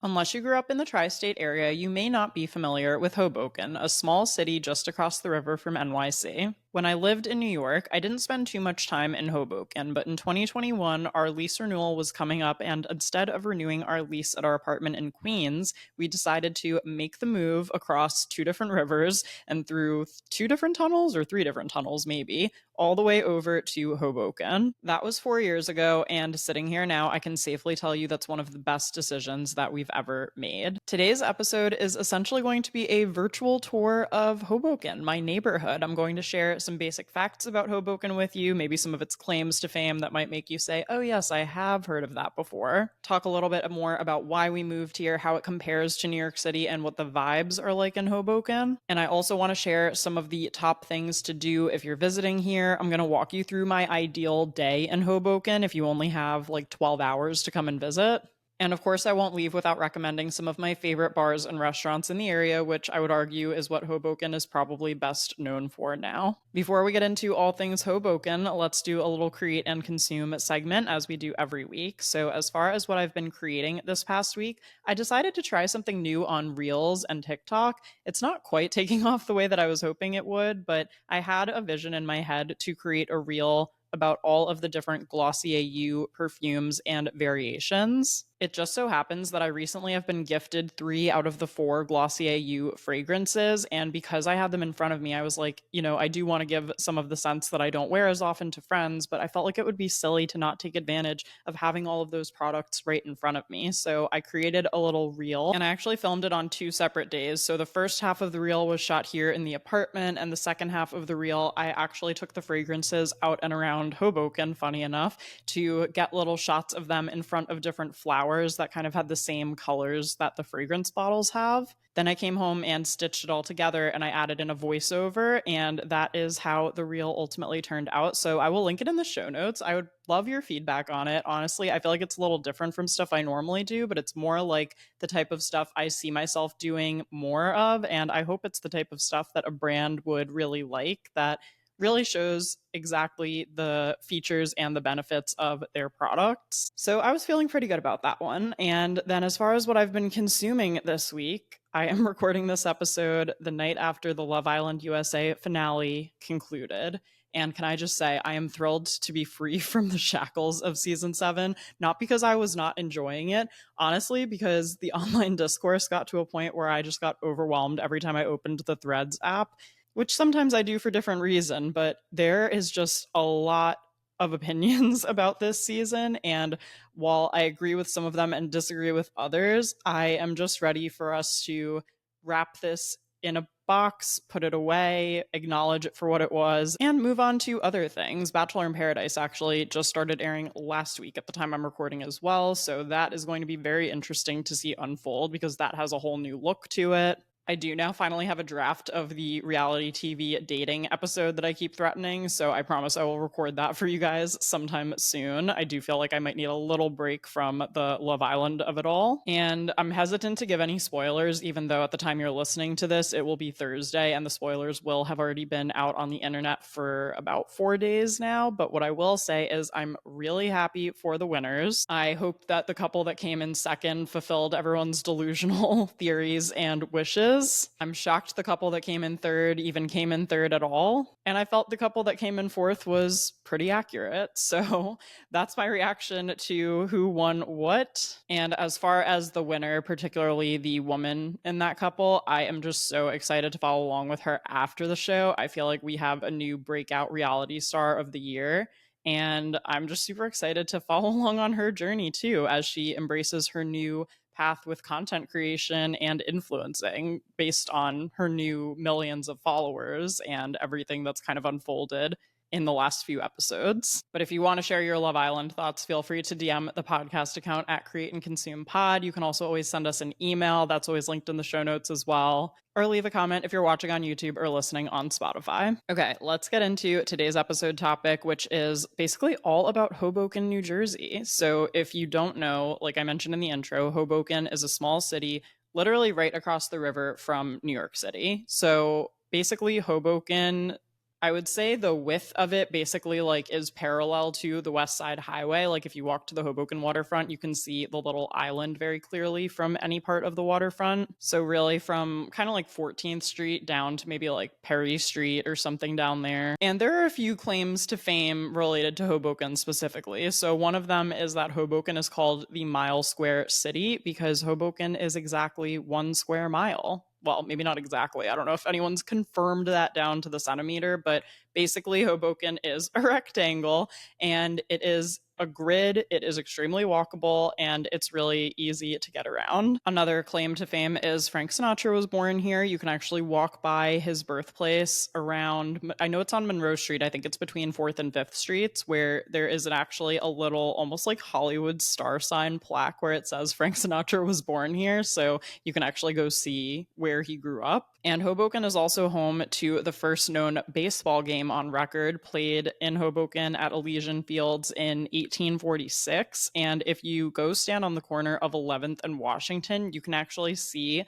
Unless you grew up in the tri state area, you may not be familiar with Hoboken, a small city just across the river from NYC. When I lived in New York, I didn't spend too much time in Hoboken, but in 2021, our lease renewal was coming up, and instead of renewing our lease at our apartment in Queens, we decided to make the move across two different rivers and through two different tunnels, or three different tunnels, maybe, all the way over to Hoboken. That was 4 years ago, and sitting here now, I can safely tell you that's one of the best decisions that we've ever made. Today's episode is essentially going to be a virtual tour of Hoboken, my neighborhood. I'm going to share some basic facts about Hoboken with you, maybe some of its claims to fame that might make you say, oh, yes, I have heard of that before. Talk a little bit more about why we moved here, how it compares to New York City, and what the vibes are like in Hoboken. And I also want to share some of the top things to do if you're visiting here. I'm going to walk you through my ideal day in Hoboken if you only have like 12 hours to come and visit. And of course, I won't leave without recommending some of my favorite bars and restaurants in the area, which I would argue is what Hoboken is probably best known for now. Before we get into all things Hoboken, let's do a little create and consume segment as we do every week. So, as far as what I've been creating this past week, I decided to try something new on Reels and TikTok. It's not quite taking off the way that I was hoping it would, but I had a vision in my head to create a reel about all of the different Glossier U perfumes and variations. It just so happens that I recently have been gifted 3 out of the 4 Glossier U fragrances, and because I had them in front of me, I was like, I do want to give some of the scents that I don't wear as often to friends, but I felt like it would be silly to not take advantage of having all of those products right in front of me. So I created a little reel, and I actually filmed it on 2 separate days. So the first half of the reel was shot here in the apartment, and the second half of the reel, I actually took the fragrances out and around Hoboken, funny enough, to get little shots of them in front of different flowers that kind of had the same colors that the fragrance bottles have. Then I came home and stitched it all together and I added in a voiceover, and that is how the reel ultimately turned out. So I will link it in the show notes. I would love your feedback on it. Honestly, I feel like it's a little different from stuff I normally do, but it's more like the type of stuff I see myself doing more of. And I hope it's the type of stuff that a brand would really like, that really shows exactly the features and the benefits of their products. So I was feeling pretty good about that one. And then as far as what I've been consuming this week, I am recording this episode the night after the Love Island USA finale concluded. And can I just say, I am thrilled to be free from the shackles of season 7, not because I was not enjoying it, honestly, because the online discourse got to a point where I just got overwhelmed every time I opened the Threads app, which sometimes I do for different reason, but there is just a lot of opinions about this season. And while I agree with some of them and disagree with others, I am just ready for us to wrap this in a box, put it away, acknowledge it for what it was, and move on to other things. Bachelor in Paradise actually just started airing last week at the time I'm recording as well. So that is going to be very interesting to see unfold because that has a whole new look to it. I do now finally have a draft of the reality TV dating episode that I keep threatening, so I promise I will record that for you guys sometime soon. I do feel like I might need a little break from the Love Island of it all, and I'm hesitant to give any spoilers, even though at the time you're listening to this, it will be Thursday, and the spoilers will have already been out on the internet for about 4 days now. But what I will say is I'm really happy for the winners. I hope that the couple that came in second fulfilled everyone's delusional theories and wishes. I'm shocked the couple that came in third even came in third at all. And I felt the couple that came in fourth was pretty accurate. So that's my reaction to who won what. And as far as the winner, particularly the woman in that couple, I am just so excited to follow along with her after the show. I feel like we have a new breakout reality star of the year. And I'm just super excited to follow along on her journey too, as she embraces her new path with content creation and influencing based on her new millions of followers and everything that's kind of unfolded in the last few episodes. But if you want to share your Love Island thoughts, feel free to DM the podcast account at Create and Consume Pod. You can also always send us an email. That's always linked in the show notes as well. Or leave a comment if you're watching on YouTube or listening on Spotify. Okay, let's get into today's episode topic, which is basically all about Hoboken, New Jersey. So if you don't know, like I mentioned in the intro, Hoboken is a small city literally right across the river from New York City. So basically, Hoboken I would say the width of it basically like is parallel to the West Side Highway. Like if you walk to the Hoboken waterfront, you can see the little island very clearly from any part of the waterfront. So really from kind of like 14th Street down to maybe like Perry Street or something down there. And there are a few claims to fame related to Hoboken specifically. So one of them is that Hoboken is called the Mile Square City because Hoboken is exactly 1 square mile. Well, maybe not exactly. I don't know if anyone's confirmed that down to the centimeter, but basically Hoboken is a rectangle and it is a grid. It is extremely walkable and it's really easy to get around. Another claim to fame is Frank Sinatra was born here. You can actually walk by his birthplace around, I know it's on Monroe Street. I think it's between 4th and 5th Streets, where there is actually a little almost like Hollywood star sign plaque where it says Frank Sinatra was born here. So you can actually go see where he grew up. And Hoboken is also home to the first known baseball game on record played in Hoboken at Elysian Fields in 1846. And if you go stand on the corner of 11th and Washington, you can actually see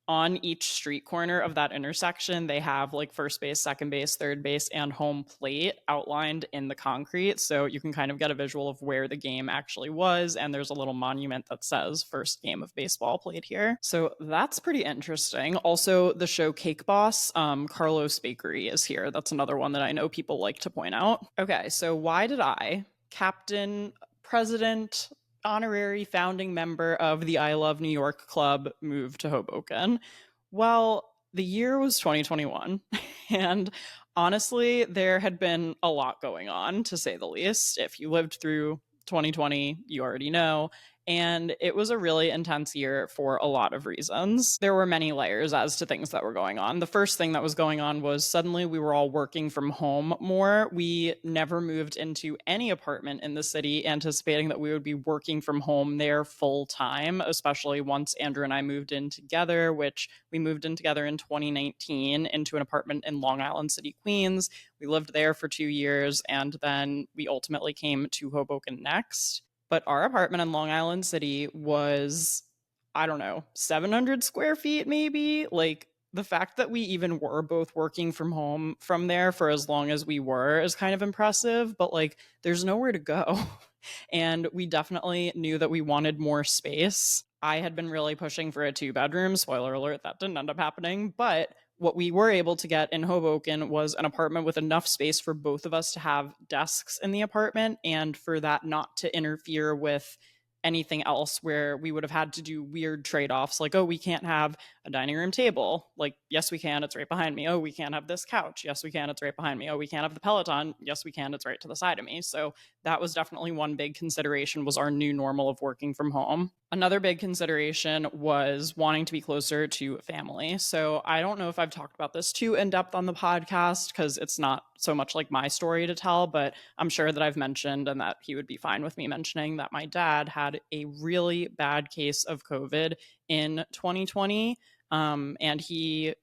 on each street corner of that intersection, they have like first base, second base, third base, and home plate outlined in the concrete. So you can kind of get a visual of where the game actually was. And there's a little monument that says first game of baseball played here. So that's pretty interesting. Also, the show Cake Boss, Carlos Bakery is here. That's another one that I know people like to point out. Okay, so why did I, Captain, President, honorary founding member of the I Love New York Club, moved to Hoboken? Well, the year was 2021, and honestly, there had been a lot going on, to say the least. If you lived through 2020, you already know. And it was a really intense year for a lot of reasons. There were many layers as to things that were going on. The first thing that was going on was suddenly we were all working from home more. We never moved into any apartment in the city anticipating that we would be working from home there full time, especially once Andrew and I moved in together, which we moved in together in 2019 into an apartment in Long Island City, Queens. We lived there for 2 years, and then we ultimately came to Hoboken next. But our apartment in Long Island City was, I don't know, 700 square feet maybe. Like the fact that we even were both working from home from there for as long as we were is kind of impressive, but like there's nowhere to go. And we definitely knew that we wanted more space. I had been really pushing for a 2 bedroom. Spoiler alert, that didn't end up happening. But what we were able to get in Hoboken was an apartment with enough space for both of us to have desks in the apartment and for that not to interfere with anything else where we would have had to do weird trade-offs like, oh, we can't have a dining room table. Like, yes, we can. It's right behind me. Oh, we can't have this couch. Yes, we can. It's right behind me. Oh, we can't have the Peloton. Yes, we can. It's right to the side of me. So that was definitely one big consideration, was our new normal of working from home. Another big consideration was wanting to be closer to family. So I don't know if I've talked about this too in depth on the podcast because it's not so much like my story to tell, but I'm sure that I've mentioned, and that he would be fine with me mentioning, that my dad had a really bad case of COVID in 2020, and he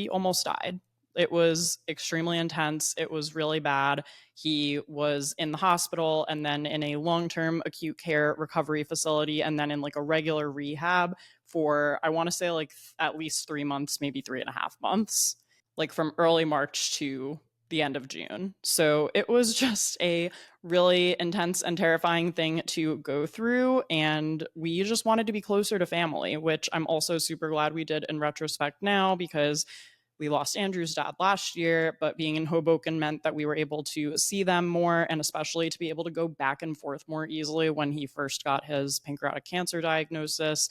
almost died. It was extremely intense. It was really bad. He was in the hospital and then in a long-term acute care recovery facility and then in like a regular rehab for, I want to say like at least 3 months, maybe 3.5 months, like from early March to the end of June. So it was just a really intense and terrifying thing to go through. And we just wanted to be closer to family, which I'm also super glad we did in retrospect now, because we lost Andrew's dad last year, but being in Hoboken meant that we were able to see them more, and especially to be able to go back and forth more easily when he first got his pancreatic cancer diagnosis.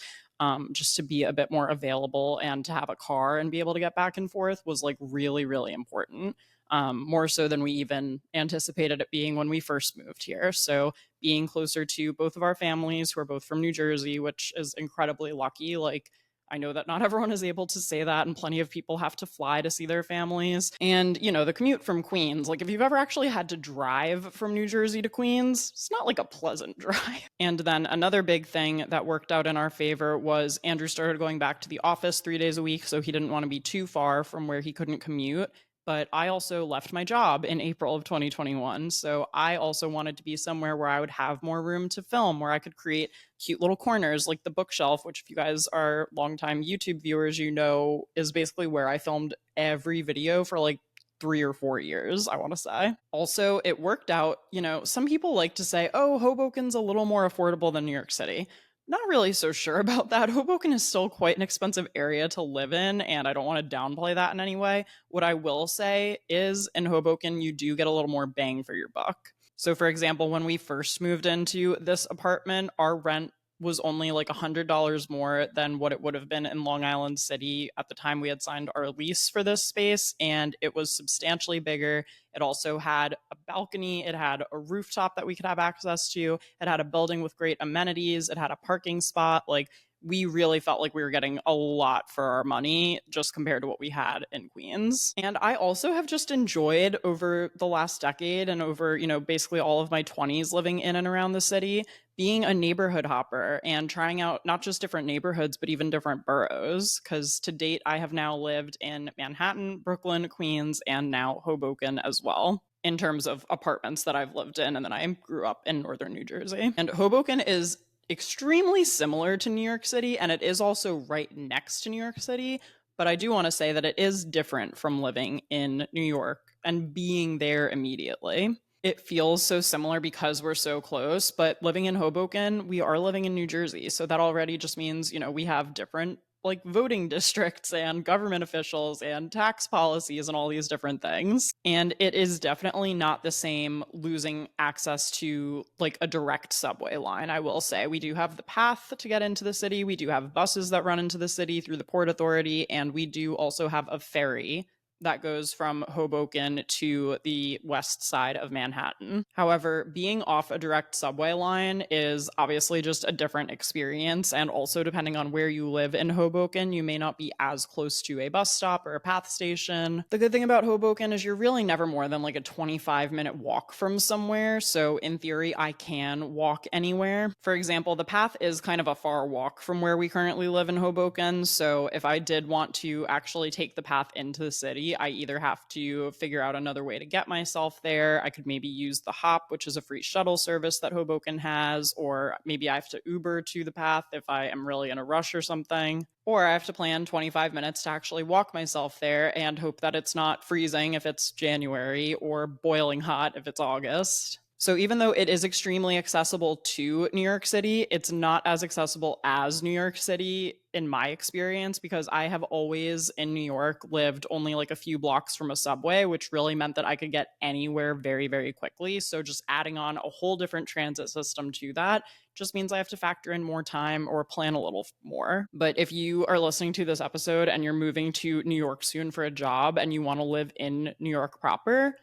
Just to be a bit more available and to have a car and be able to get back and forth was like really, really important. More so than we even anticipated it being when we first moved here. So being closer to both of our families, who are both from New Jersey, which is incredibly lucky. Like, I know that not everyone is able to say that, and plenty of people have to fly to see their families. And, you know, the commute from Queens, like if you've ever actually had to drive from New Jersey to Queens, it's not like a pleasant drive. And then another big thing that worked out in our favor was Andrew started going back to the office 3 days a week, so he didn't want to be too far from where he couldn't commute. But I also left my job in April of 2021. So I also wanted to be somewhere where I would have more room to film, where I could create cute little corners like the bookshelf, which if you guys are longtime YouTube viewers, you know, is basically where I filmed every video for like 3 or 4 years, I want to say. Also, it worked out, some people like to say, oh, Hoboken's a little more affordable than New York City. Not really so sure about that. Hoboken is still quite an expensive area to live in, and I don't want to downplay that in any way. What I will say is in Hoboken, you do get a little more bang for your buck. So, for example, when we first moved into this apartment, our rent was only like $100 more than what it would have been in Long Island City at the time we had signed our lease for this space. And it was substantially bigger. It also had a balcony, it had a rooftop that we could have access to, it had a building with great amenities, it had a parking spot. Like, we really felt like we were getting a lot for our money just compared to what we had in Queens. And I also have just enjoyed over the last decade and over, basically all of my 20s living in and around the city, being a neighborhood hopper and trying out not just different neighborhoods, but even different boroughs. Because to date, I have now lived in Manhattan, Brooklyn, Queens, and now Hoboken as well, in terms of apartments that I've lived in. And then I grew up in northern New Jersey. And Hoboken is extremely similar to New York City, and it is also right next to New York City. But I do want to say that it is different from living in New York and being there immediately. It feels so similar because we're so close, but living in Hoboken, we are living in New Jersey. So that already just means, we have different like voting districts and government officials and tax policies and all these different things. And it is definitely not the same losing access to like a direct subway line. I will say we do have the path to get into the city. We do have buses that run into the city through the Port Authority. And we do also have a ferry that goes from Hoboken to the west side of Manhattan. However, being off a direct subway line is obviously just a different experience. And also, depending on where you live in Hoboken, you may not be as close to a bus stop or a path station. The good thing about Hoboken is you're really never more than like a 25-minute walk from somewhere. So, in theory, I can walk anywhere. For example, the path is kind of a far walk from where we currently live in Hoboken. So, if I did want to actually take the path into the city, I either have to figure out another way to get myself there. I could maybe use the Hop, which is a free shuttle service that Hoboken has, or maybe I have to Uber to the path if I am really in a rush or something. Or I have to plan 25 minutes to actually walk myself there and hope that it's not freezing if it's January or boiling hot if it's August. So even though it is extremely accessible to New York City, it's not as accessible as New York City in my experience, because I have always in New York lived only like a few blocks from a subway, which really meant that I could get anywhere very, very quickly. So just adding on a whole different transit system to that just means I have to factor in more time or plan a little more. But if you are listening to this episode and you're moving to New York soon for a job and you want to live in New York proper,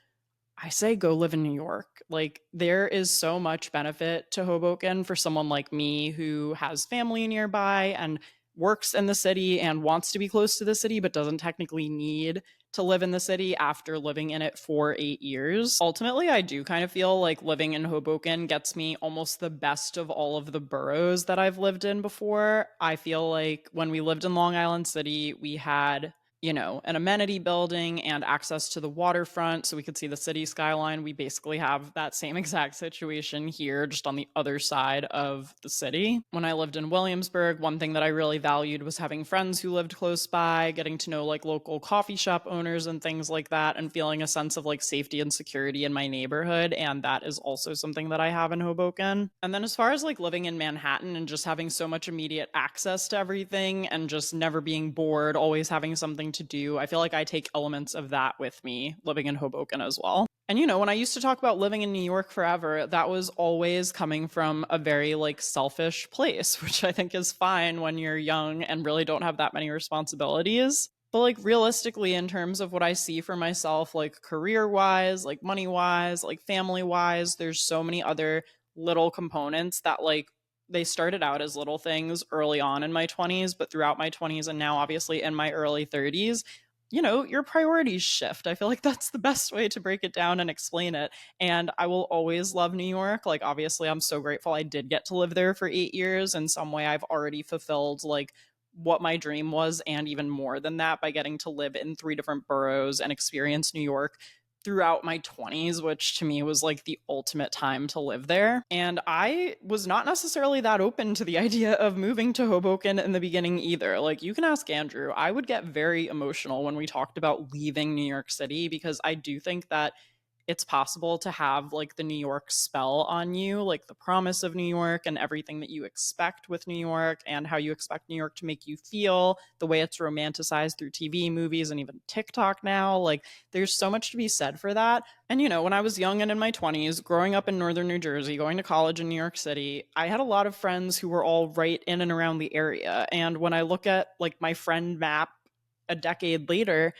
I say go live in New York. Like, there is so much benefit to Hoboken for someone like me who has family nearby and works in the city and wants to be close to the city, but doesn't technically need to live in the city after living in it for 8 years. Ultimately, I do kind of feel like living in Hoboken gets me almost the best of all of the boroughs that I've lived in before. I feel like when we lived in Long Island City, we had an amenity building and access to the waterfront so we could see the city skyline. We basically have that same exact situation here, just on the other side of the city. When I lived in Williamsburg, one thing that I really valued was having friends who lived close by, getting to know like local coffee shop owners and things like that, and feeling a sense of like safety and security in my neighborhood. And that is also something that I have in Hoboken. And then as far as like living in Manhattan and just having so much immediate access to everything and just never being bored, always having something to do, I feel like I take elements of that with me living in Hoboken as well. And when I used to talk about living in New York forever, that was always coming from a very like selfish place, which I think is fine when you're young and really don't have that many responsibilities. But like realistically, in terms of what I see for myself, like career wise, like money wise, like family wise, there's so many other little components that like they started out as little things early on in my 20s, but throughout my 20s and now obviously in my early 30s, your priorities shift. I feel like that's the best way to break it down and explain it. And I will always love New York. Like, obviously, I'm so grateful I did get to live there for 8 years. In some way, I've already fulfilled like what my dream was, and even more than that, by getting to live in 3 different boroughs and experience New York throughout my 20s, which to me was like the ultimate time to live there. And I was not necessarily that open to the idea of moving to Hoboken in the beginning either. Like, you can ask Andrew, I would get very emotional when we talked about leaving New York City because I do think that it's possible to have like the New York spell on you, like the promise of New York and everything that you expect with New York and how you expect New York to make you feel, the way it's romanticized through TV, movies, and even TikTok now. Like, there's so much to be said for that. And, when I was young and in my 20s, growing up in northern New Jersey, going to college in New York City, I had a lot of friends who were all right in and around the area. And when I look at like my friend map a decade later,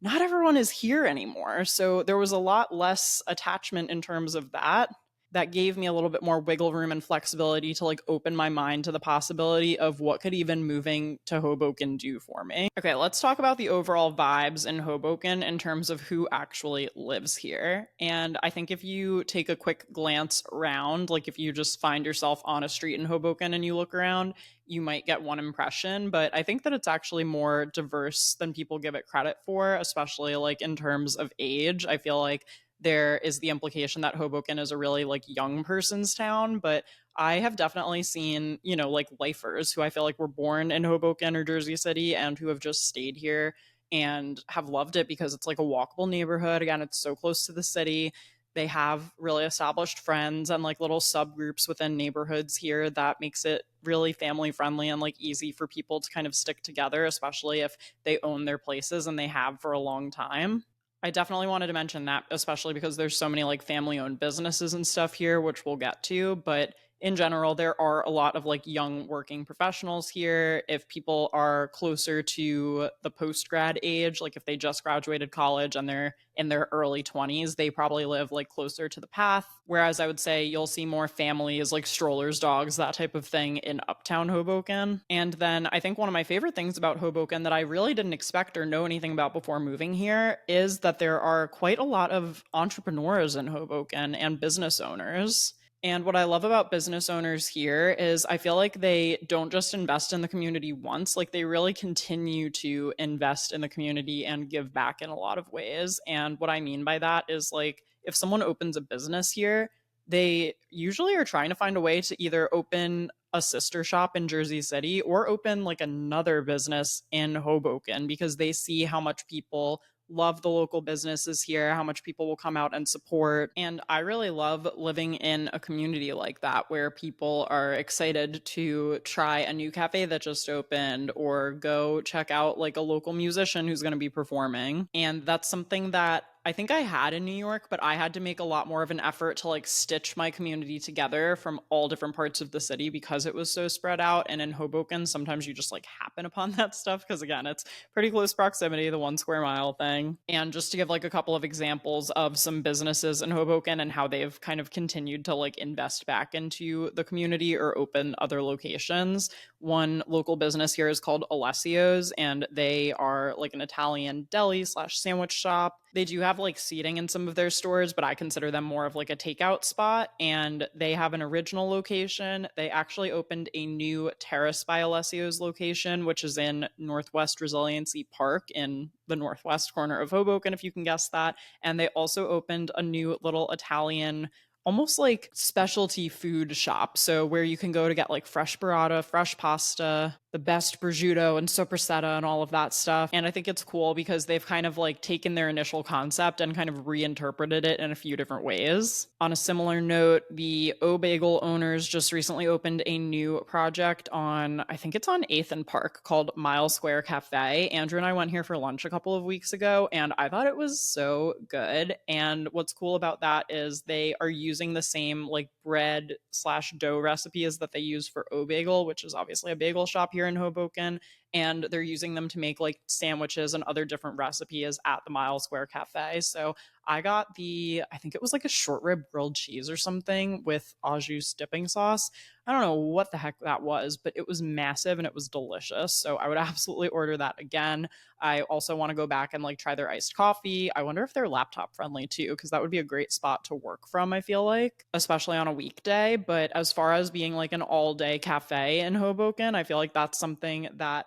not everyone is here anymore. So there was a lot less attachment in terms of that. That gave me a little bit more wiggle room and flexibility to like open my mind to the possibility of what could even moving to Hoboken do for me. Okay, let's talk about the overall vibes in Hoboken in terms of who actually lives here. And I think if you take a quick glance around, like if you just find yourself on a street in Hoboken and you look around, you might get one impression, but I think that it's actually more diverse than people give it credit for, especially like in terms of age. I feel like there is the implication that Hoboken is a really like young person's town, but I have definitely seen, like lifers who I feel like were born in Hoboken or Jersey City and who have just stayed here and have loved it because it's like a walkable neighborhood. Again, it's so close to the city. They have really established friends and like little subgroups within neighborhoods here that makes it really family friendly and like easy for people to kind of stick together, especially if they own their places and they have for a long time. I definitely wanted to mention that, especially because there's so many like family owned businesses and stuff here, which we'll get to. But in general, there are a lot of like young working professionals here. If people are closer to the post grad age, like if they just graduated college and they're in their early 20s, they probably live like closer to the path. Whereas I would say you'll see more families like strollers, dogs, that type of thing in uptown Hoboken. And then I think one of my favorite things about Hoboken that I really didn't expect or know anything about before moving here is that there are quite a lot of entrepreneurs in Hoboken and business owners. And what I love about business owners here is I feel like they don't just invest in the community once, like they really continue to invest in the community and give back in a lot of ways. And what I mean by that is like if someone opens a business here, they usually are trying to find a way to either open a sister shop in Jersey City or open like another business in Hoboken because they see how much people love the local businesses here, how much people will come out and support. And I really love living in a community like that where people are excited to try a new cafe that just opened or go check out like a local musician who's going to be performing. And that's something that I think I had in New York, but I had to make a lot more of an effort to like stitch my community together from all different parts of the city because it was so spread out. And in Hoboken, sometimes you just like happen upon that stuff because again, it's pretty close proximity, the 1 square mile thing. And just to give like a couple of examples of some businesses in Hoboken and how they've kind of continued to like invest back into the community or open other locations. One local business here is called Alessio's, and they are like an Italian deli slash sandwich shop. They do have like seating in some of their stores, but I consider them more of like a takeout spot. And they have an original location. They actually opened a new Terrace by Alessio's location, which is in Northwest Resiliency Park in the northwest corner of Hoboken, if you can guess that. And they also opened a new little Italian almost like specialty food shop. So where you can go to get like fresh burrata, fresh pasta, the best prosciutto and sopressata and all of that stuff. And I think it's cool because they've kind of like taken their initial concept and kind of reinterpreted it in a few different ways. On a similar note, the O Bagel owners just recently opened a new project on, I think it's on 8th and Park, called Mile Square Cafe. Andrew and I went here for lunch a couple of weeks ago and I thought it was so good. And what's cool about that is they are using the same like bread slash dough recipes that they use for O Bagel, which is obviously a bagel shop here in Hoboken, and they're using them to make like sandwiches and other different recipes at the Mile Square Cafe. So I got I think it was like a short rib grilled cheese or something with au jus dipping sauce. I don't know what the heck that was, but it was massive and it was delicious. So I would absolutely order that again. I also want to go back and like try their iced coffee. I wonder if they're laptop friendly too, because that would be a great spot to work from, I feel like, especially on a weekday. But as far as being like an all day cafe in Hoboken, I feel like that's something that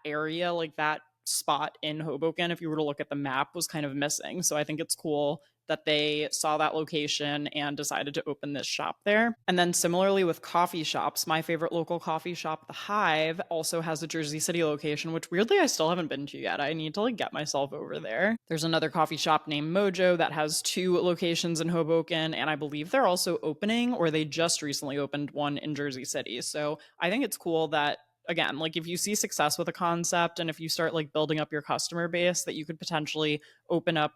area, like that spot in Hoboken, if you were to look at the map, was kind of missing. So I think it's cool that they saw that location and decided to open this shop there. And then similarly with coffee shops, my favorite local coffee shop, The Hive, also has a Jersey City location, which weirdly I still haven't been to yet. I need to like get myself over there. There's another coffee shop named Mojo that has 2 locations in Hoboken, and I believe they're also opening, or they just recently opened one in Jersey City. So I think it's cool that, again, like if you see success with a concept and if you start like building up your customer base, that you could potentially open up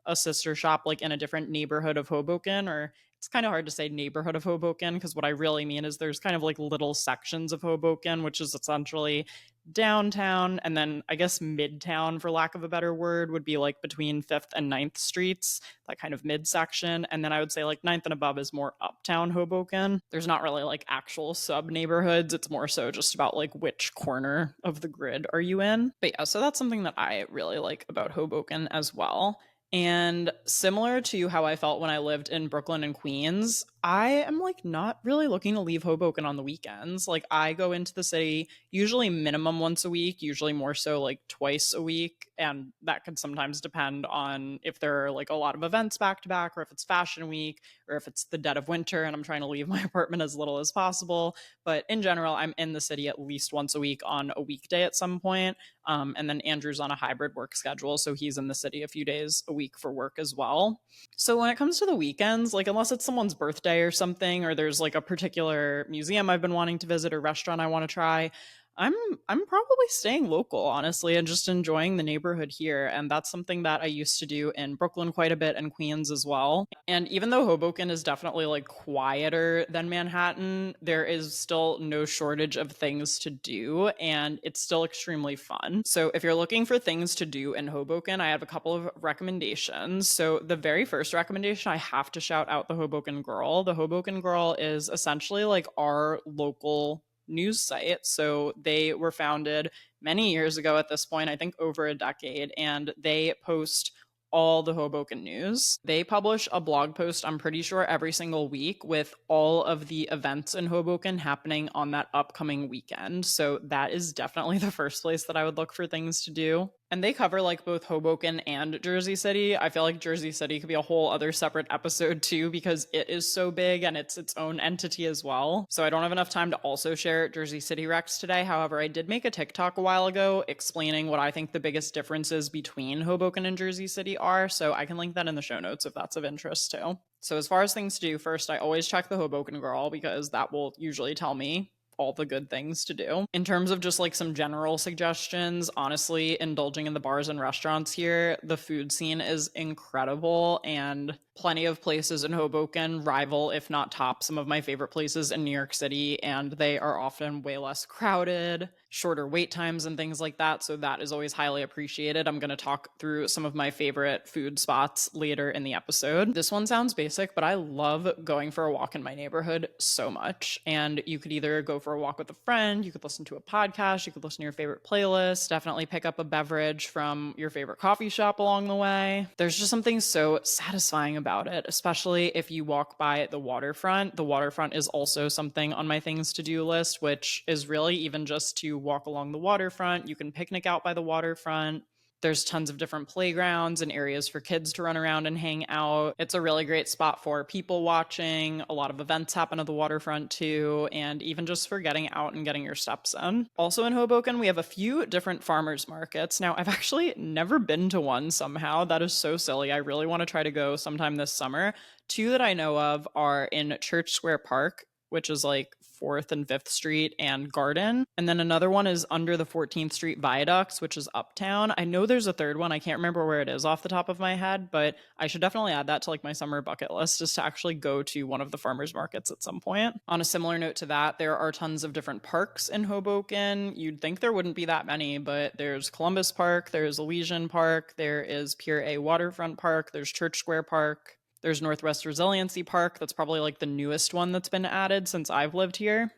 a sister shop like in a different neighborhood of Hoboken. Or it's kind of hard to say neighborhood of Hoboken, because what I really mean is there's kind of like little sections of Hoboken, which is essentially downtown, and then I guess midtown, for lack of a better word, would be like between 5th and Ninth Streets, that kind of midsection. And then I would say like Ninth and above is more uptown Hoboken. There's not really like actual sub neighborhoods. It's more so just about like which corner of the grid are you in. But yeah, so that's something that I really like about Hoboken as well. And similar to how I felt when I lived in Brooklyn and Queens, I am like not really looking to leave Hoboken on the weekends. Like I go into the city usually minimum once a week, usually more so like twice a week. And that could sometimes depend on if there are like a lot of events back to back, or if it's fashion week, or if it's the dead of winter and I'm trying to leave my apartment as little as possible. But in general, I'm in the city at least once a week on a weekday at some point. And then Andrew's on a hybrid work schedule, so he's in the city a few days a week for work as well. So when it comes to the weekends, like unless it's someone's birthday or something, or there's like a particular museum I've been wanting to visit or restaurant I want to try, I'm I'm probably staying local, honestly, and just enjoying the neighborhood here. And that's something that I used to do in Brooklyn quite a bit and Queens as well. And even though Hoboken is definitely like quieter than Manhattan, there is still no shortage of things to do, and it's still extremely fun. So if you're looking for things to do in Hoboken, I have a couple of recommendations. So the very first recommendation, I have to shout out the Hoboken Girl. The Hoboken Girl is essentially like our local news site. So they were founded many years ago at this point, I think over a decade, and they post all the Hoboken news. They publish a blog post, I'm pretty sure, every single week with all of the events in Hoboken happening on that upcoming weekend. So that is definitely the first place that I would look for things to do. And they cover like both Hoboken and Jersey City. I feel like Jersey City could be a whole other separate episode too, because it is so big and it's its own entity as well. So I don't have enough time to also share Jersey City Recs today. However, I did make a TikTok a while ago explaining what I think the biggest differences between Hoboken and Jersey City are. So I can link that in the show notes if that's of interest too. So as far as things to do, first, I always check the Hoboken Girl, because that will usually tell me all the good things to do. In terms of just like some general suggestions, honestly, indulging in the bars and restaurants here, the food scene is incredible, and plenty of places in Hoboken rival, if not top, some of my favorite places in New York City, and they are often way less crowded, shorter wait times, and things like that. So that is always highly appreciated. I'm going to talk through some of my favorite food spots later in the episode. This one sounds basic, but I love going for a walk in my neighborhood so much. And you could either go for a walk with a friend, you could listen to a podcast, you could listen to your favorite playlist, definitely pick up a beverage from your favorite coffee shop along the way. There's just something so satisfying about it, especially if you walk by the waterfront. The waterfront is also something on my things to do list, which is really even just to walk along the waterfront. You can picnic out by the waterfront. There's tons of different playgrounds and areas for kids to run around and hang out. It's a really great spot for people watching. A lot of events happen at the waterfront too, and even just for getting out and getting your steps in. Also in Hoboken, we have a few different farmers markets. Now, I've actually never been to one somehow. That is so silly. I really want to try to go sometime this summer. 2 that I know of are in Church Square Park, which is like 4th and 5th Street and Garden. And then another one is under the 14th Street Viaducts, which is uptown. I know there's a third one. I can't remember where it is off the top of my head, but I should definitely add that to like my summer bucket list, is to actually go to one of the farmers markets at some point. On a similar note to that, there are tons of different parks in Hoboken. You'd think there wouldn't be that many, but there's Columbus Park, there's Elysian Park, there is Pier A Waterfront Park, there's Church Square Park. There's Northwest Resiliency Park. That's probably like the newest one that's been added since I've lived here.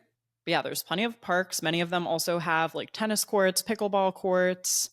But yeah, there's plenty of parks. Many of them also have like tennis courts, pickleball courts.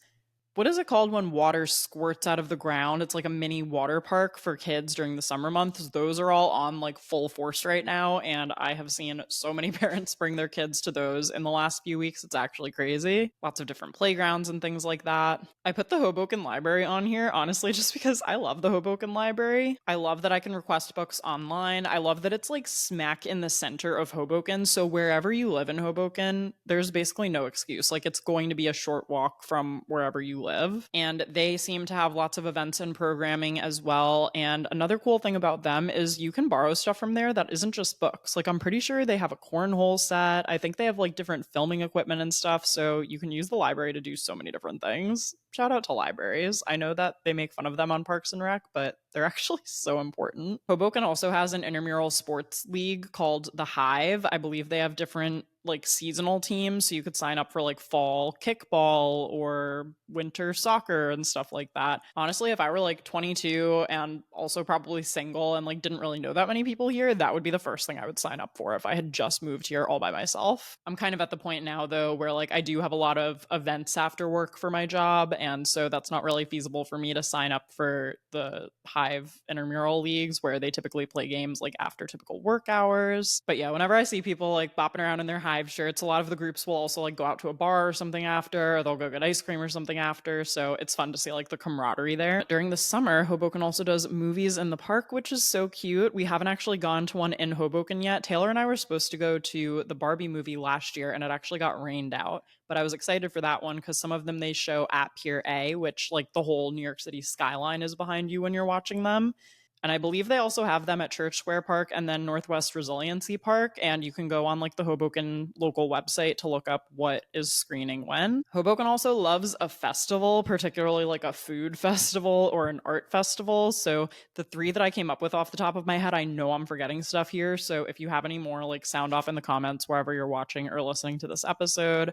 what is it called when water squirts out of the ground? It's like a mini water park for kids during the summer months. Those are all on like full force right now. And I have seen so many parents bring their kids to those in the last few weeks. It's actually crazy. Lots of different playgrounds and things like that. I put the Hoboken Library on here, honestly, just because I love the Hoboken Library. I love that I can request books online. I love that it's like smack in the center of Hoboken. So wherever you live in Hoboken, there's basically no excuse. Like it's going to be a short walk from wherever you live. And they seem to have lots of events and programming as well. And another cool thing about them is you can borrow stuff from there that isn't just books. Like I'm pretty sure they have a cornhole set. I think they have like different filming equipment and stuff. So you can use the library to do so many different things. Shout out to libraries. I know that they make fun of them on Parks and Rec, but they're actually so important. Hoboken also has an intramural sports league called the Hive. I believe they have different like seasonal teams, so you could sign up for like fall kickball or winter soccer and stuff like that. Honestly, if I were like 22 and also probably single and like didn't really know that many people here, that would be the first thing I would sign up for if I had just moved here all by myself. I'm kind of at the point now though where like I do have a lot of events after work for my job, and so that's not really feasible for me to sign up for the Hive intramural leagues where they typically play games like after typical work hours. But yeah, whenever I see people like bopping around in their Hive shirts, a lot of the groups will also like go out to a bar or something after, or they'll go get ice cream or something after. So it's fun to see like the camaraderie there. During the summer, Hoboken also does movies in the park, which is so cute. We haven't actually gone to one in Hoboken yet. Taylor and I were supposed to go to the Barbie movie last year and it actually got rained out. But I was excited for that one because some of them they show at Pier A, which like the whole New York City skyline is behind you when you're watching them. And I believe they also have them at Church Square Park and then Northwest Resiliency Park. And you can go on like the Hoboken local website to look up what is screening when. Hoboken also loves a festival, particularly like a food festival or an art festival. So the three that I came up with off the top of my head, I know I'm forgetting stuff here. So if you have any more, like sound off in the comments wherever you're watching or listening to this episode.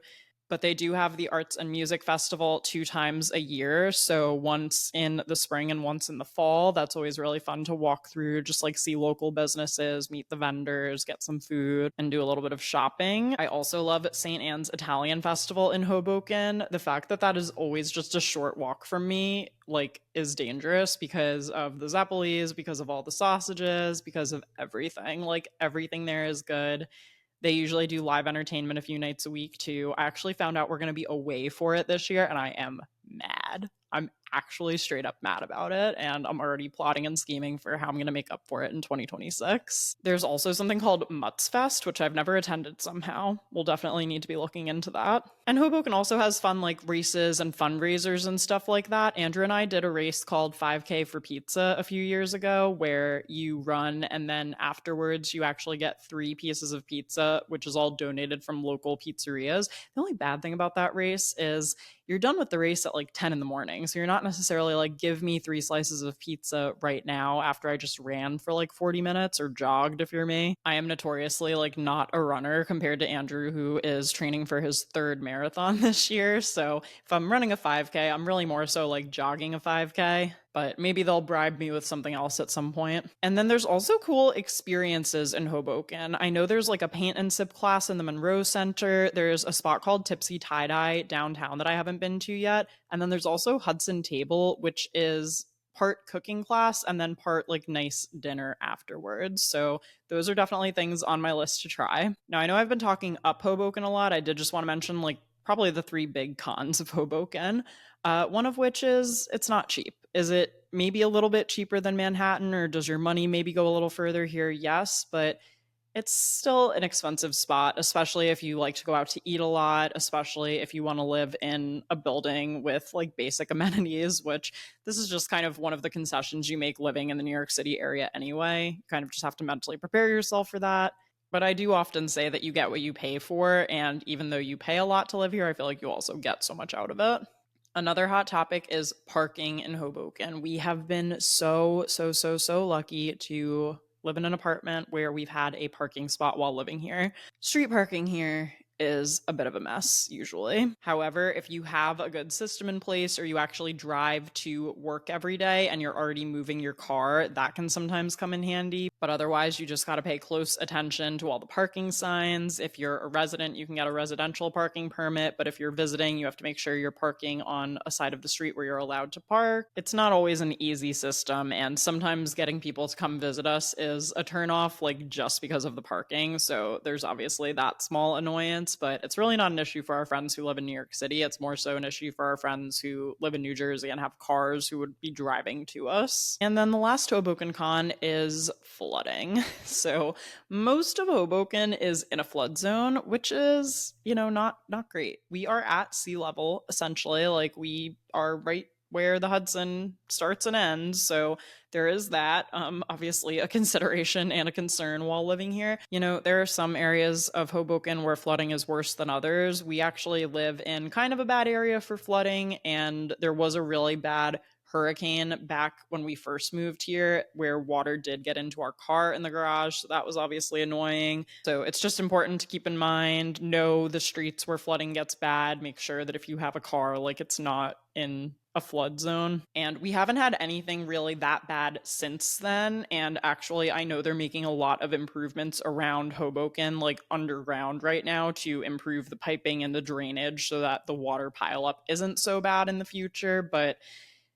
But they do have the Arts and Music Festival 2 times a year. So once in the spring and once in the fall. That's always really fun to walk through, just like see local businesses, meet the vendors, get some food, and do a little bit of shopping. I also love St. Anne's Italian Festival in Hoboken. The fact that that is always just a short walk from me, like, is dangerous because of the Zeppelis, because of all the sausages, because of everything. Like, everything there is good. They usually do live entertainment a few nights a week too. I actually found out we're going to be away for it this year, and I am mad. I'm actually straight up mad about it, and I'm already plotting and scheming for how I'm going to make up for it in 2026. There's also something called Mutts Fest, which I've never attended somehow. We'll definitely need to be looking into that. And Hoboken also has fun like races and fundraisers and stuff like that. Andrew and I did a race called 5K for Pizza a few years ago where you run and then afterwards you actually get 3 pieces of pizza, which is all donated from local pizzerias. The only bad thing about that race is you're done with the race at like 10 in the morning. So you're not necessarily like, give me 3 slices of pizza right now after I just ran for like 40 minutes or jogged if you're me. I am notoriously like not a runner compared to Andrew, who is training for his 3rd marathon this year. So if I'm running a 5K, I'm really more so like jogging a 5K. But maybe they'll bribe me with something else at some point. And then there's also cool experiences in Hoboken. I know there's like a paint and sip class in the Monroe Center. There's a spot called Tipsy Tie-Dye downtown that I haven't been to yet. And then there's also Hudson Table, which is part cooking class and then part like nice dinner afterwards. So those are definitely things on my list to try. Now, I know I've been talking up Hoboken a lot. I did just want to mention like probably the 3 big cons of Hoboken. One of which is it's not cheap. Is it maybe a little bit cheaper than Manhattan, or does your money maybe go a little further here? Yes, but it's still an expensive spot, especially if you like to go out to eat a lot, especially if you want to live in a building with like basic amenities, which this is just kind of one of the concessions you make living in the New York City area anyway. You kind of just have to mentally prepare yourself for that. But I do often say that you get what you pay for, and even though you pay a lot to live here, I feel like you also get so much out of it. Another hot topic is parking in Hoboken. We have been so lucky to live in an apartment where we've had a parking spot while living here. Street parking here is a bit of a mess usually. However, if you have a good system in place or you actually drive to work every day and you're already moving your car, that can sometimes come in handy. But otherwise, you just got to pay close attention to all the parking signs. If you're a resident, you can get a residential parking permit. But if you're visiting, you have to make sure you're parking on a side of the street where you're allowed to park. It's not always an easy system. And sometimes getting people to come visit us is a turnoff, like just because of the parking. So there's obviously that small annoyance, but it's really not an issue for our friends who live in New York City. It's more so an issue for our friends who live in New Jersey and have cars who would be driving to us. And then the last Hoboken con is flooding. So most of Hoboken is in a flood zone, which is, not great. We are at sea level, essentially. Like, we are right where the Hudson starts and ends. So there is that, obviously a consideration and a concern while living here. There are some areas of Hoboken where flooding is worse than others. We actually live in kind of a bad area for flooding, and there was a really bad hurricane back when we first moved here where water did get into our car in the garage. So that was obviously annoying. So it's just important to keep in mind, know the streets where flooding gets bad. Make sure that if you have a car, like, it's not in a flood zone. And we haven't had anything really that bad since then. And actually, I know they're making a lot of improvements around Hoboken, like underground right now, to improve the piping and the drainage so that the water pileup isn't so bad in the future. But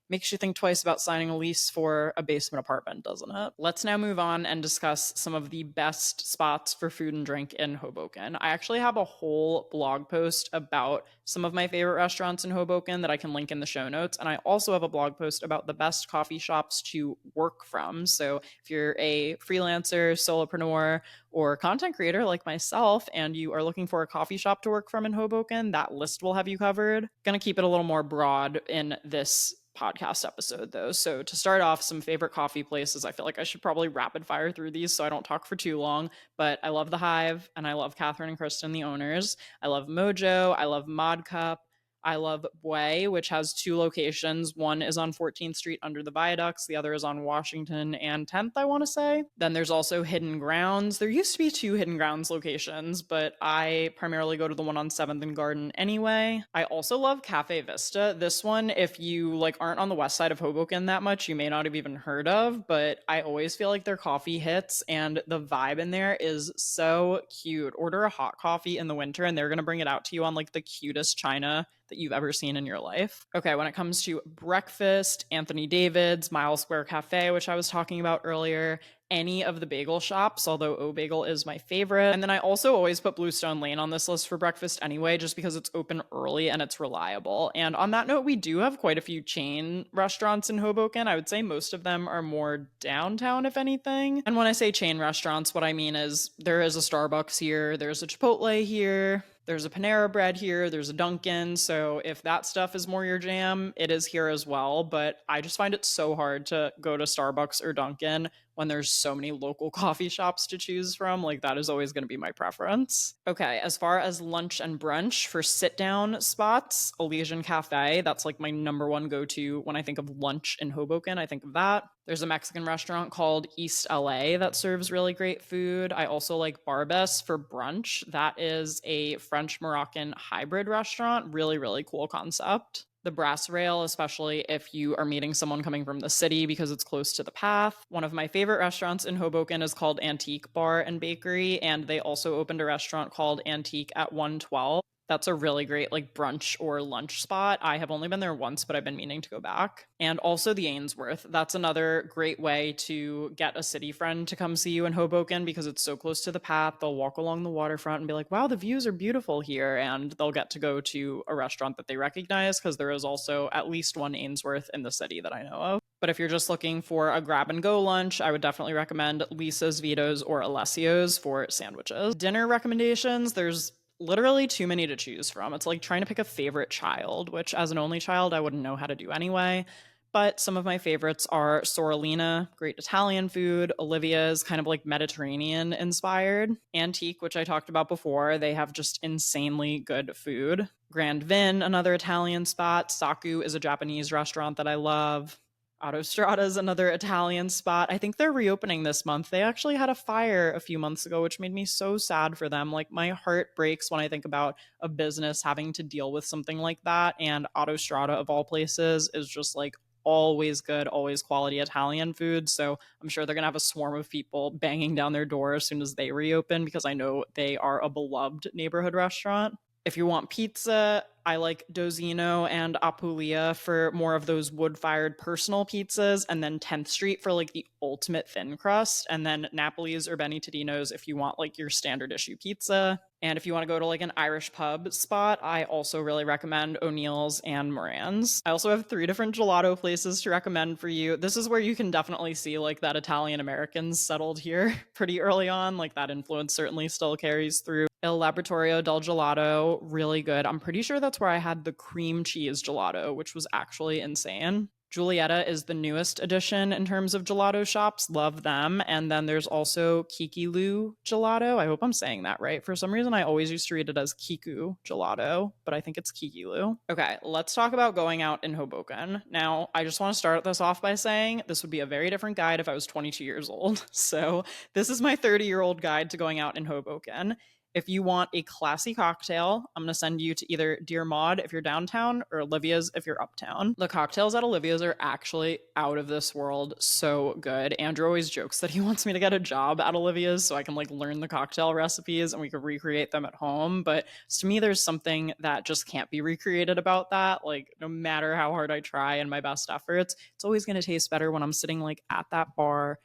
makes you think twice about signing a lease for a basement apartment, doesn't it? Let's now move on and discuss some of the best spots for food and drink in Hoboken. I actually have a whole blog post about some of my favorite restaurants in Hoboken that I can link in the show notes. And I also have a blog post about the best coffee shops to work from. So if you're a freelancer, solopreneur, or content creator like myself, and you are looking for a coffee shop to work from in Hoboken, that list will have you covered. Gonna keep it a little more broad in this podcast episode though. So to start off, some favorite coffee places. I feel like I should probably rapid fire through these so I don't talk for too long, but I love The Hive and I love Catherine and Kristen, the owners. I love Mojo. I love Mod Cup. I love Bue, which has 2 locations. One is on 14th Street under the viaducts. The other is on Washington and 10th, I want to say. Then there's also Hidden Grounds. There used to be 2 Hidden Grounds locations, but I primarily go to the one on 7th and Garden anyway. I also love Cafe Vista. This one, if you aren't on the west side of Hoboken that much, you may not have even heard of, but I always feel like their coffee hits and the vibe in there is so cute. Order a hot coffee in the winter and they're going to bring it out to you on the cutest china that you've ever seen in your life. Okay, when it comes to breakfast, Anthony David's, Mile Square Cafe, which I was talking about earlier, any of the bagel shops, although O Bagel is my favorite. And then I also always put Bluestone Lane on this list for breakfast anyway, just because it's open early and it's reliable. And on that note, we do have quite a few chain restaurants in Hoboken. I would say most of them are more downtown, if anything. And when I say chain restaurants, what I mean is there is a Starbucks here, there's a Chipotle here, there's a Panera Bread here, there's a Dunkin', so if that stuff is more your jam, it is here as well, but I just find it so hard to go to Starbucks or Dunkin' when there's so many local coffee shops to choose from. That is always going to be my preference. Okay, as far as lunch and brunch, for sit-down spots, Elysian Cafe, that's my number one go-to when I think of lunch in Hoboken. I think of that. There's a Mexican restaurant called East LA that serves really great food. I also like Barbes for brunch. That is a French-Moroccan hybrid restaurant. Really, really cool concept. The Brass Rail, especially if you are meeting someone coming from the city because it's close to the path. One of my favorite restaurants in Hoboken is called Antique Bar and Bakery, and they also opened a restaurant called Antique at 112. That's a really great brunch or lunch spot. I have only been there once, but I've been meaning to go back. And also the Ainsworth. That's another great way to get a city friend to come see you in Hoboken because it's so close to the path. They'll walk along the waterfront and be like, wow, the views are beautiful here. And they'll get to go to a restaurant that they recognize because there is also at least one Ainsworth in the city that I know of. But if you're just looking for a grab and go lunch, I would definitely recommend Lisa's, Vito's, or Alessio's for sandwiches. Dinner recommendations, there's literally too many to choose from. It's like trying to pick a favorite child, which as an only child, I wouldn't know how to do anyway. But some of my favorites are Sorellina, great Italian food. Olivia's kind of Mediterranean inspired. Antique, which I talked about before, they have just insanely good food. Grand Vin, another Italian spot. Saku is a Japanese restaurant that I love. Autostrada is another Italian spot. I think they're reopening this month. They actually had a fire a few months ago, which made me so sad for them. Like, my heart breaks when I think about a business having to deal with something like that. And Autostrada, of all places, is just like always good, always quality Italian food. So I'm sure they're going to have a swarm of people banging down their door as soon as they reopen because I know they are a beloved neighborhood restaurant. If you want pizza, I like Dozino and Apulia for more of those wood-fired personal pizzas, and then 10th Street for like the ultimate thin crust, and then Napoli's or Benny Tadino's if you want like your standard issue pizza. And if you want to go to like an Irish pub spot, I also really recommend O'Neill's and Moran's. I also have 3 different gelato places to recommend for you. This is where you can definitely see like that Italian Americans settled here pretty early on. Like that influence certainly still carries through. Il Laboratorio del Gelato, really good. I'm pretty sure that's where I had the cream cheese gelato, which was actually insane. Giulietta is the newest addition in terms of gelato shops. Love them. And then there's also Kikilu Gelato. I hope I'm saying that right. For some reason, I always used to read it as Kiku Gelato, but I think it's Kikilu. Okay, let's talk about going out in Hoboken. Now, I just want to start this off by saying this would be a very different guide if I was 22 years old. So, this is my 30-year-old guide to going out in Hoboken. If you want a classy cocktail, I'm going to send you to either Dear Maud if you're downtown or Olivia's if you're uptown. The cocktails at Olivia's are actually out of this world, so good. Andrew always jokes that he wants me to get a job at Olivia's so I can like learn the cocktail recipes and we could recreate them at home. But to me, there's something that just can't be recreated about that. Like, no matter how hard I try and my best efforts, it's always going to taste better when I'm sitting like at that bar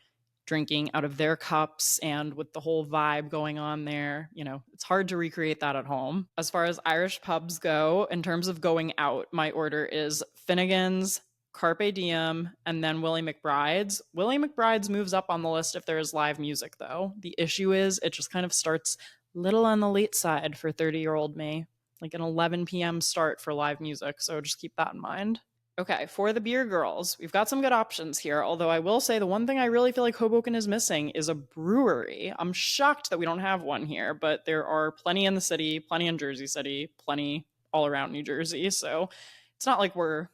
drinking out of their cups and with the whole vibe going on there. You know, it's hard to recreate that at home. As far as Irish pubs go, in terms of going out, my order is Finnegan's, Carpe Diem, and then Willie McBride's. Willie McBride's moves up on the list if there is live music, though. The issue is it just kind of starts little on the late side for 30-year-old me, like an 11 p.m. start for live music, so just keep that in mind. Okay, for the beer girls, we've got some good options here, although I will say the one thing I really feel like Hoboken is missing is a brewery. I'm shocked that we don't have one here, but there are plenty in the city, plenty in Jersey City, plenty all around New Jersey, so it's not like we're,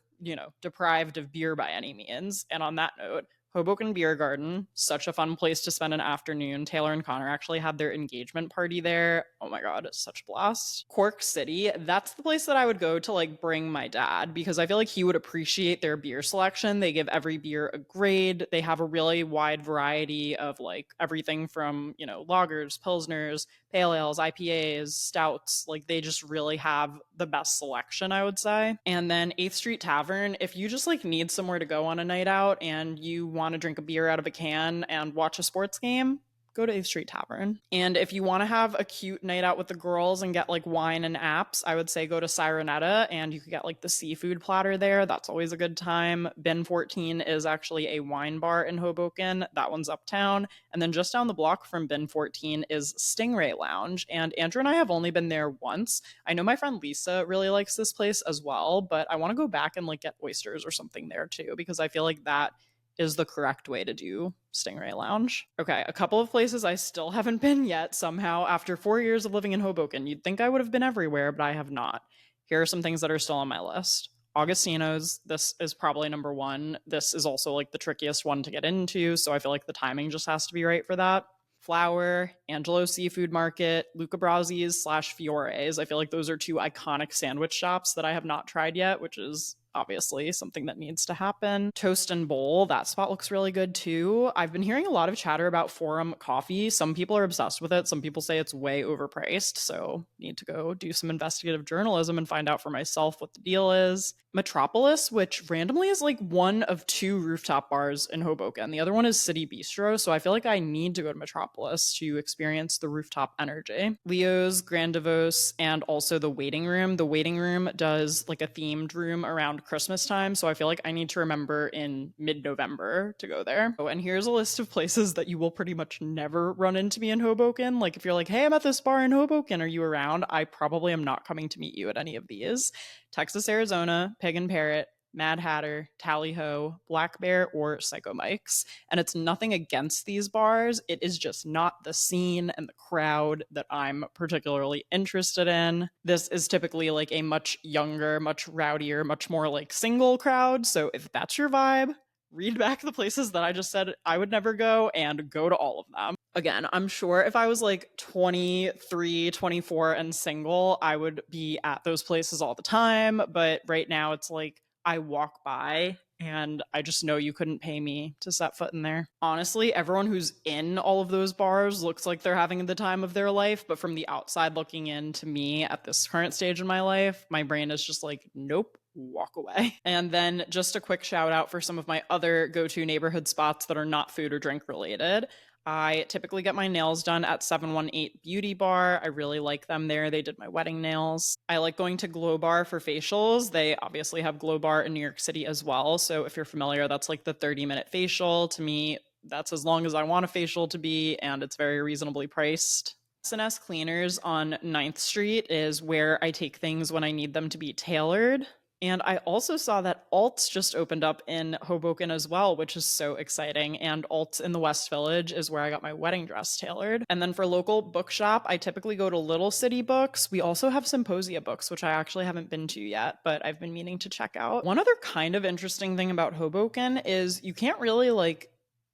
deprived of beer by any means. And on that note, Hoboken Beer Garden, such a fun place to spend an afternoon. Taylor and Connor actually had their engagement party there. Oh my God, it's such a blast. Cork City, that's the place that I would go to like bring my dad because I feel like he would appreciate their beer selection. They give every beer a grade. They have a really wide variety of like everything from, lagers, pilsners, pale ales, IPAs, stouts. Like they just really have the best selection, I would say. And then 8th Street Tavern, if you just like need somewhere to go on a night out and you want to drink a beer out of a can and watch a sports game, go to 8th Street Tavern. And if you want to have a cute night out with the girls and get like wine and apps, I would say go to Sirenetta and you could get like the seafood platter there. That's always a good time. Bin 14 is actually a wine bar in Hoboken. That one's uptown. And then just down the block from Bin 14 is Stingray Lounge. And Andrew and I have only been there once. I know my friend Lisa really likes this place as well, but I want to go back and like get oysters or something there too, because I feel like that is the correct way to do Stingray Lounge. Okay, a couple of places I still haven't been yet somehow. After 4 years of living in Hoboken, you'd think I would have been everywhere, but I have not. Here are some things that are still on my list. Augustino's, this is probably number one. This is also like the trickiest one to get into, so I feel like the timing just has to be right for that. Flower, Angelo Seafood Market, Luca Brasi's / Fiore's. I feel like those are 2 iconic sandwich shops that I have not tried yet, which is obviously something that needs to happen. Toast and Bowl, that spot looks really good too. I've been hearing a lot of chatter about Forum Coffee. Some people are obsessed with it. Some people say it's way overpriced, so need to go do some investigative journalism and find out for myself what the deal is. Metropolis, which randomly is like one of 2 rooftop bars in Hoboken. The other one is City Bistro, so I feel like I need to go to Metropolis to experience the rooftop energy. Leo's, Grandivos, and also the Waiting Room. The Waiting Room does like a themed room around Christmas time, so I feel like I need to remember in mid-November to go there. Oh, and here's a list of places that you will pretty much never run into me in Hoboken. Like if you're like, hey, I'm at this bar in Hoboken, are you around? I probably am not coming to meet you at any of these. Texas, Arizona, Pig and Parrot, Mad Hatter, Tally Ho, Black Bear, or Psycho Mike's. And it's nothing against these bars. It is just not the scene and the crowd that I'm particularly interested in. This is typically like a much younger, much rowdier, much more like single crowd. So if that's your vibe, read back the places that I just said I would never go and go to all of them. Again, I'm sure if I was like 23, 24 and single, I would be at those places all the time. But right now it's like I walk by and I just know you couldn't pay me to set foot in there. Honestly, everyone who's in all of those bars looks like they're having the time of their life, but from the outside looking in to me at this current stage in my life, my brain is just like, nope, walk away. And then just a quick shout out for some of my other go-to neighborhood spots that are not food or drink related. I typically get my nails done at 718 Beauty Bar. I really like them there. They did my wedding nails. I like going to Glow Bar for facials. They obviously have Glow Bar in New York City as well. So if you're familiar, that's like the 30-minute facial. To me, that's as long as I want a facial to be, and it's very reasonably priced. S&S Cleaners on 9th Street is where I take things when I need them to be tailored. And I also saw that Alt's just opened up in Hoboken as well, which is so exciting. And Alt's in the West Village is where I got my wedding dress tailored. And then for local bookshop, I typically go to Little City Books. We also have Symposia Books, which I actually haven't been to yet, but I've been meaning to check out. One other kind of interesting thing about Hoboken is you can't really like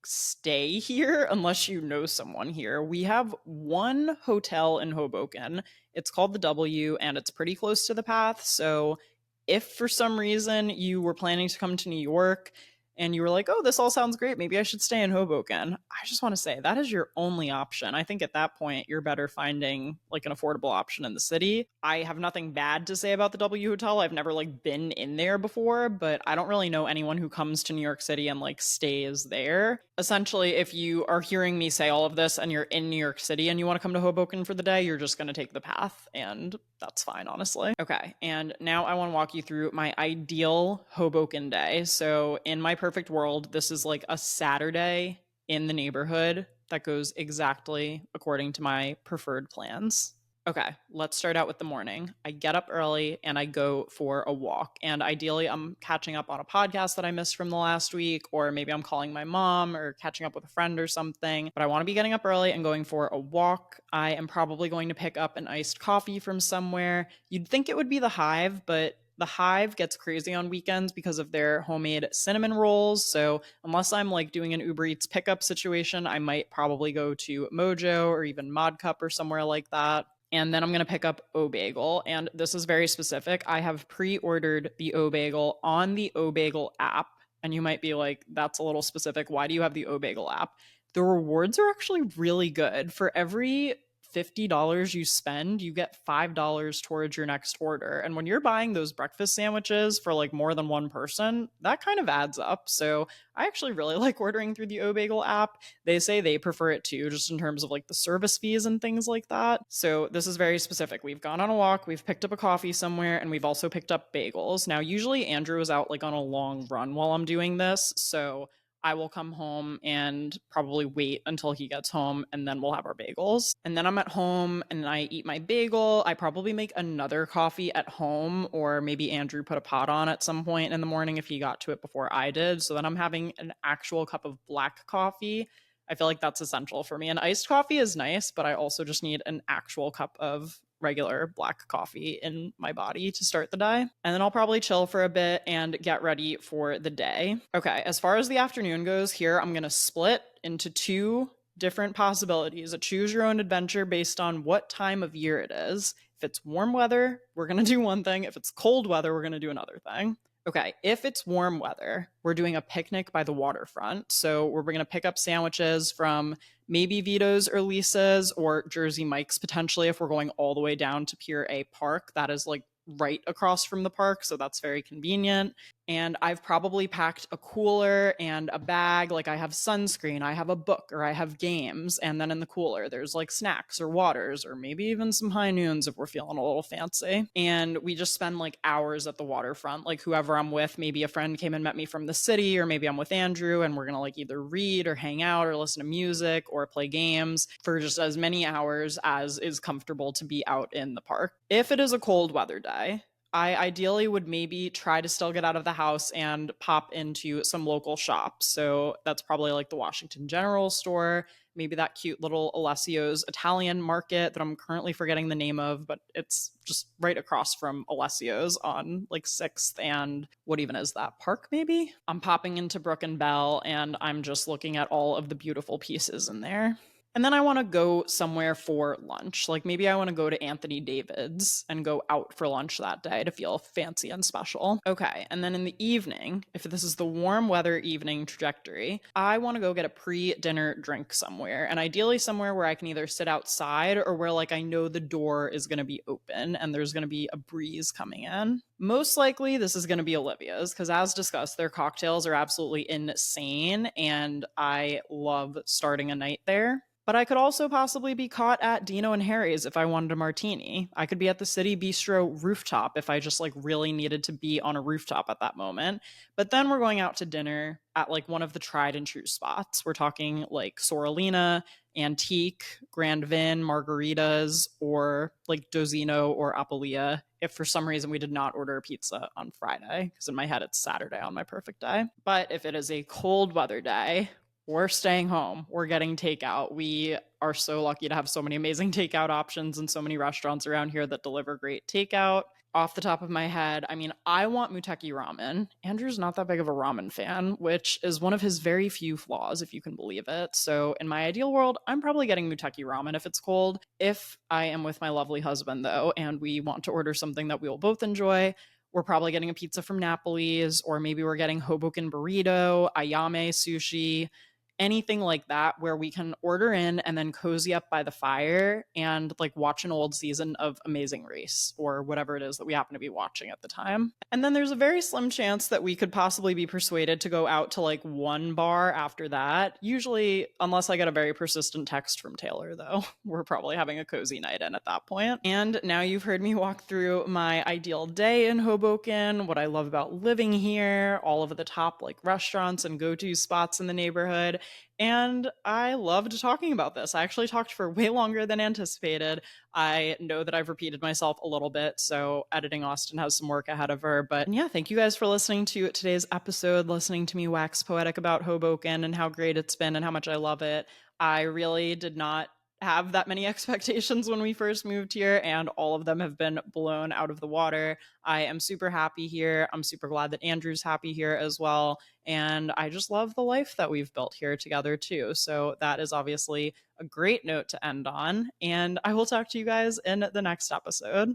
stay here unless you know someone here. We have one hotel in Hoboken. It's called the W, and it's pretty close to the path. So if for some reason you were planning to come to New York and you were like, oh, this all sounds great, maybe I should stay in Hoboken, I just want to say that is your only option. I think at that point, you're better finding like an affordable option in the city. I have nothing bad to say about the W Hotel. I've never like been in there before, but I don't really know anyone who comes to New York City and like stays there. Essentially, if you are hearing me say all of this and you're in New York City and you want to come to Hoboken for the day, you're just going to take the path, and that's fine, honestly. Okay, and now I want to walk you through my ideal Hoboken day. So in my perfect world, this is like a Saturday in the neighborhood that goes exactly according to my preferred plans. Okay, let's start out with the morning. I get up early and I go for a walk. And ideally, I'm catching up on a podcast that I missed from the last week, or maybe I'm calling my mom or catching up with a friend or something. But I want to be getting up early and going for a walk. I am probably going to pick up an iced coffee from somewhere. You'd think it would be the Hive, but the Hive gets crazy on weekends because of their homemade cinnamon rolls. So unless I'm like doing an Uber Eats pickup situation, I might probably go to Mojo or even Mod Cup or somewhere like that. And then I'm going to pick up O-Bagel. And this is very specific. I have pre-ordered the O-Bagel on the O-Bagel app. And you might be like, that's a little specific. Why do you have the O-Bagel app? The rewards are actually really good. For every $50 you spend, you get $5 towards your next order. And when you're buying those breakfast sandwiches for like more than one person, that kind of adds up. So I actually really like ordering through the O-Bagel app. They say they prefer it too, just in terms of like the service fees and things like that. So this is very specific. We've gone on a walk, we've picked up a coffee somewhere, and we've also picked up bagels. Now, usually Andrew is out like on a long run while I'm doing this. So I will come home and probably wait until he gets home, and then we'll have our bagels. And then I'm at home and I eat my bagel. I probably make another coffee at home, or maybe Andrew put a pot on at some point in the morning if he got to it before I did. So then I'm having an actual cup of black coffee. I feel like that's essential for me. And iced coffee is nice, but I also just need an actual cup of regular black coffee in my body to start the day. And then I'll probably chill for a bit and get ready for the day. Okay, as far as the afternoon goes, here I'm going to split into two different possibilities, a choose your own adventure based on what time of year it is. If it's warm weather, we're going to do one thing. If it's cold weather, we're going to do another thing. Okay, if it's warm weather, we're doing a picnic by the waterfront. So we're going to pick up sandwiches from maybe Vito's or Lisa's or Jersey Mike's potentially if we're going all the way down to Pier A Park. That is like right across from the park, so that's very convenient. And I've probably packed a cooler and a bag. Like I have sunscreen, I have a book, or I have games. And then in the cooler, there's like snacks or waters, or maybe even some high noons if we're feeling a little fancy. And we just spend like hours at the waterfront. Like whoever I'm with, maybe a friend came and met me from the city, or maybe I'm with Andrew and we're going to like either read or hang out or listen to music or play games for just as many hours as is comfortable to be out in the park. If it is a cold weather day, I ideally would maybe try to still get out of the house and pop into some local shops. So that's probably like the Washington General Store, maybe that cute little Alessio's Italian market that I'm currently forgetting the name of, but it's just right across from Alessio's on like 6th and what even is that, Park maybe? I'm popping into Brook and Bell and I'm just looking at all of the beautiful pieces in there. And then I want to go somewhere for lunch. Like maybe I want to go to Anthony David's and go out for lunch that day to feel fancy and special. Okay. And then in the evening, if this is the warm weather evening trajectory, I want to go get a pre dinner drink somewhere. And ideally somewhere where I can either sit outside or where like I know the door is going to be open and there's going to be a breeze coming in. Most likely, this is going to be Olivia's because, as discussed, their cocktails are absolutely insane, and I love starting a night there. But I could also possibly be caught at Dino and Harry's if I wanted a martini. I could be at the City Bistro rooftop if I just like really needed to be on a rooftop at that moment. But then we're going out to dinner at like one of the tried and true spots. We're talking like Sorolina, Antique, Grand Vin, Margaritas, or like Dozino or Apulia if for some reason we did not order a pizza on Friday, because in my head it's Saturday on my perfect day. But if it is a cold weather day, we're staying home. We're getting takeout. We are so lucky to have so many amazing takeout options and so many restaurants around here that deliver great takeout. Off the top of my head, I mean, I want Muteki ramen. Andrew's not that big of a ramen fan, which is one of his very few flaws, if you can believe it. So, in my ideal world, I'm probably getting Muteki ramen if it's cold. If I am with my lovely husband, though, and we want to order something that we will both enjoy, we're probably getting a pizza from Napoli's, or maybe we're getting Hoboken burrito, Ayame sushi, anything like that where we can order in and then cozy up by the fire and like watch an old season of Amazing Race or whatever it is that we happen to be watching at the time. And then there's a very slim chance that we could possibly be persuaded to go out to like one bar after that. Usually, unless I get a very persistent text from Taylor, though, we're probably having a cozy night in at that point. And now you've heard me walk through my ideal day in Hoboken, what I love about living here, all of the top like restaurants and go-to spots in the neighborhood. And I loved talking about this. I actually talked for way longer than anticipated. I know that I've repeated myself a little bit, so editing Austen has some work ahead of her. But yeah, thank you guys for listening to today's episode, listening to me wax poetic about Hoboken and how great it's been and how much I love it. I really did not have that many expectations when we first moved here, and all of them have been blown out of the water. I am super happy here. I'm super glad that Andrew's happy here as well. And I just love the life that we've built here together, too. So that is obviously a great note to end on. And I will talk to you guys in the next episode.